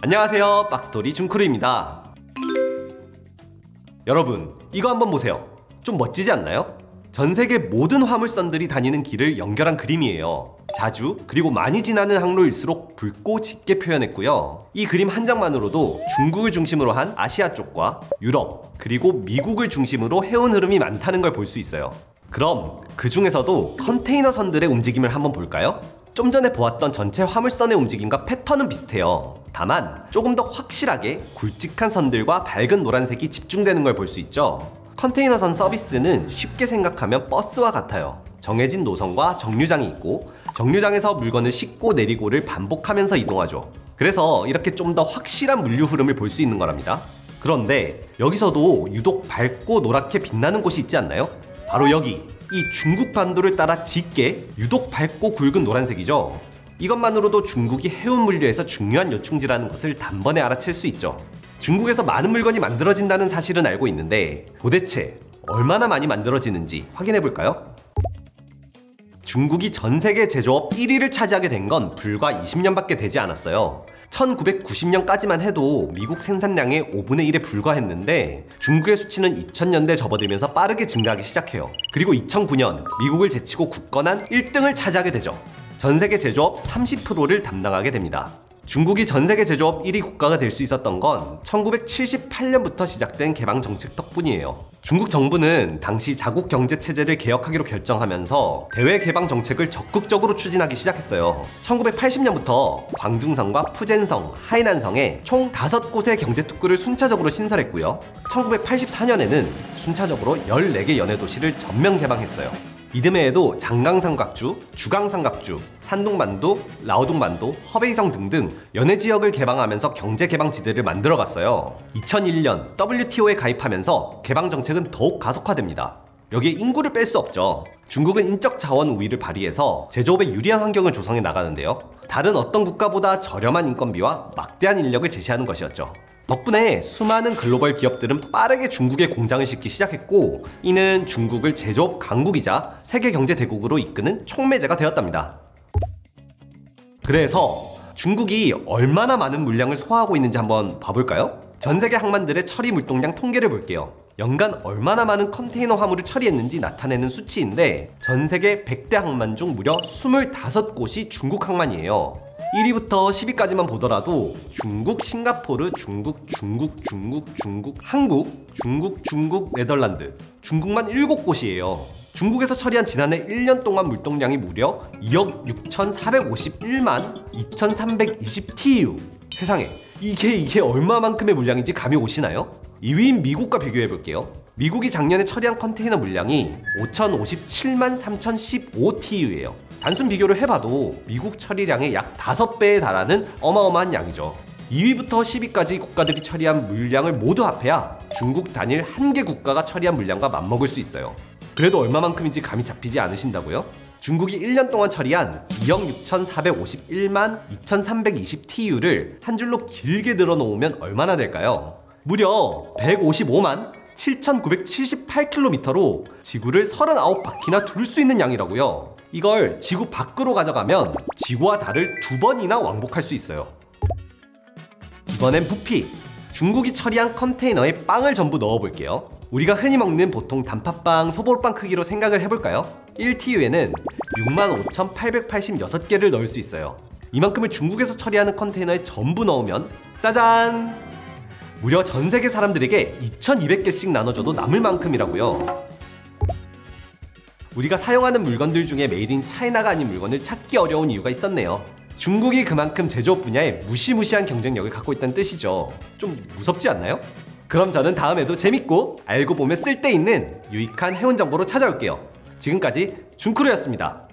안녕하세요, 박스토리 준크루입니다. 여러분, 이거 한번 보세요. 좀 멋지지 않나요? 전세계 모든 화물선들이 다니는 길을 연결한 그림이에요. 자주 그리고 많이 지나는 항로일수록 붉고 짙게 표현했고요. 이 그림 한 장만으로도 중국을 중심으로 한 아시아 쪽과 유럽 그리고 미국을 중심으로 해운 흐름이 많다는 걸 볼 수 있어요. 그럼 그 중에서도 컨테이너 선들의 움직임을 한번 볼까요? 좀 전에 보았던 전체 화물선의 움직임과 패턴은 비슷해요. 다만 조금 더 확실하게 굵직한 선들과 밝은 노란색이 집중되는 걸 볼 수 있죠. 컨테이너선 서비스는 쉽게 생각하면 버스와 같아요. 정해진 노선과 정류장이 있고 정류장에서 물건을 싣고 내리고를 반복하면서 이동하죠. 그래서 이렇게 좀 더 확실한 물류 흐름을 볼 수 있는 거랍니다. 그런데 여기서도 유독 밝고 노랗게 빛나는 곳이 있지 않나요? 바로 여기, 이 중국 반도를 따라 짙게 유독 밝고 굵은 노란색이죠. 이것만으로도 중국이 해운 물류에서 중요한 요충지라는 것을 단번에 알아챌 수 있죠. 중국에서 많은 물건이 만들어진다는 사실은 알고 있는데 도대체 얼마나 많이 만들어지는지 확인해 볼까요? 중국이 전 세계 제조업 1위를 차지하게 된 건 불과 20년밖에 되지 않았어요. 1990년까지만 해도 미국 생산량의 5분의 1에 불과했는데 중국의 수치는 2000년대 접어들면서 빠르게 증가하기 시작해요. 그리고 2009년 미국을 제치고 굳건한 1등을 차지하게 되죠. 전 세계 제조업 30%를 담당하게 됩니다. 중국이 전 세계 제조업 1위 국가가 될 수 있었던 건 1978년부터 시작된 개방 정책 덕분이에요. 중국 정부는 당시 자국 경제 체제를 개혁하기로 결정하면서 대외 개방 정책을 적극적으로 추진하기 시작했어요. 1980년부터 광둥성과 푸젠성, 하이난성에 총 5곳의 경제 특구를 순차적으로 신설했고요. 1984년에는 순차적으로 14개 연해 도시를 전면 개방했어요. 이듬해에도 장강삼각주, 주강삼각주, 산둥반도, 라오둥반도, 허베이성 등등 연해 지역을 개방하면서 경제 개방지대를 만들어갔어요. 2001년 WTO에 가입하면서 개방 정책은 더욱 가속화됩니다. 여기에 인구를 뺄 수 없죠. 중국은 인적 자원 우위를 발휘해서 제조업에 유리한 환경을 조성해 나가는데요. 다른 어떤 국가보다 저렴한 인건비와 막대한 인력을 제시하는 것이었죠. 덕분에 수많은 글로벌 기업들은 빠르게 중국에 공장을 짓기 시작했고 이는 중국을 제조업 강국이자 세계 경제 대국으로 이끄는 촉매제가 되었답니다. 그래서 중국이 얼마나 많은 물량을 소화하고 있는지 한번 봐볼까요? 전 세계 항만들의 처리 물동량 통계를 볼게요. 연간 얼마나 많은 컨테이너 화물을 처리했는지 나타내는 수치인데 전 세계 100대 항만 중 무려 25곳이 중국 항만이에요. 1위부터 10위까지만 보더라도 중국, 싱가포르, 중국, 한국, 네덜란드, 중국만 7곳이에요. 중국에서 처리한 지난해 1년 동안 물동량이 무려 2억 6,451만 2,320 TEU. 세상에, 이게 얼마만큼의 물량인지 감이 오시나요? 2위인 미국과 비교해볼게요. 미국이 작년에 처리한 컨테이너 물량이 5,057만 3,015 TEU예요. 단순 비교를 해봐도 미국 처리량의 약 5배에 달하는 어마어마한 양이죠. 2위부터 10위까지 국가들이 처리한 물량을 모두 합해야 중국 단일 한 개 국가가 처리한 물량과 맞먹을 수 있어요. 그래도 얼마만큼인지 감이 잡히지 않으신다고요? 중국이 1년 동안 처리한 2억 6,451만 2,320 TU를 한 줄로 길게 늘어놓으면 얼마나 될까요? 무려 155만 7,978km로 지구를 39바퀴나 돌 수 있는 양이라고요. 이걸 지구 밖으로 가져가면 지구와 달을 2번이나 왕복할 수 있어요. 이번엔 부피! 중국이 처리한 컨테이너에 빵을 전부 넣어볼게요. 우리가 흔히 먹는 보통 단팥빵, 소보루빵 크기로 생각을 해볼까요? 1TU에는 65,886개를 넣을 수 있어요. 이만큼을 중국에서 처리하는 컨테이너에 전부 넣으면 짜잔! 무려 전 세계 사람들에게 2,200개씩 나눠줘도 남을 만큼이라고요. 우리가 사용하는 물건들 중에 메이드 인 차이나가 아닌 물건을 찾기 어려운 이유가 있었네요. 중국이 그만큼 제조업 분야에 무시무시한 경쟁력을 갖고 있다는 뜻이죠. 좀 무섭지 않나요? 그럼 저는 다음에도 재밌고 알고 보면 쓸데있는 유익한 해운 정보로 찾아올게요. 지금까지 준크루였습니다.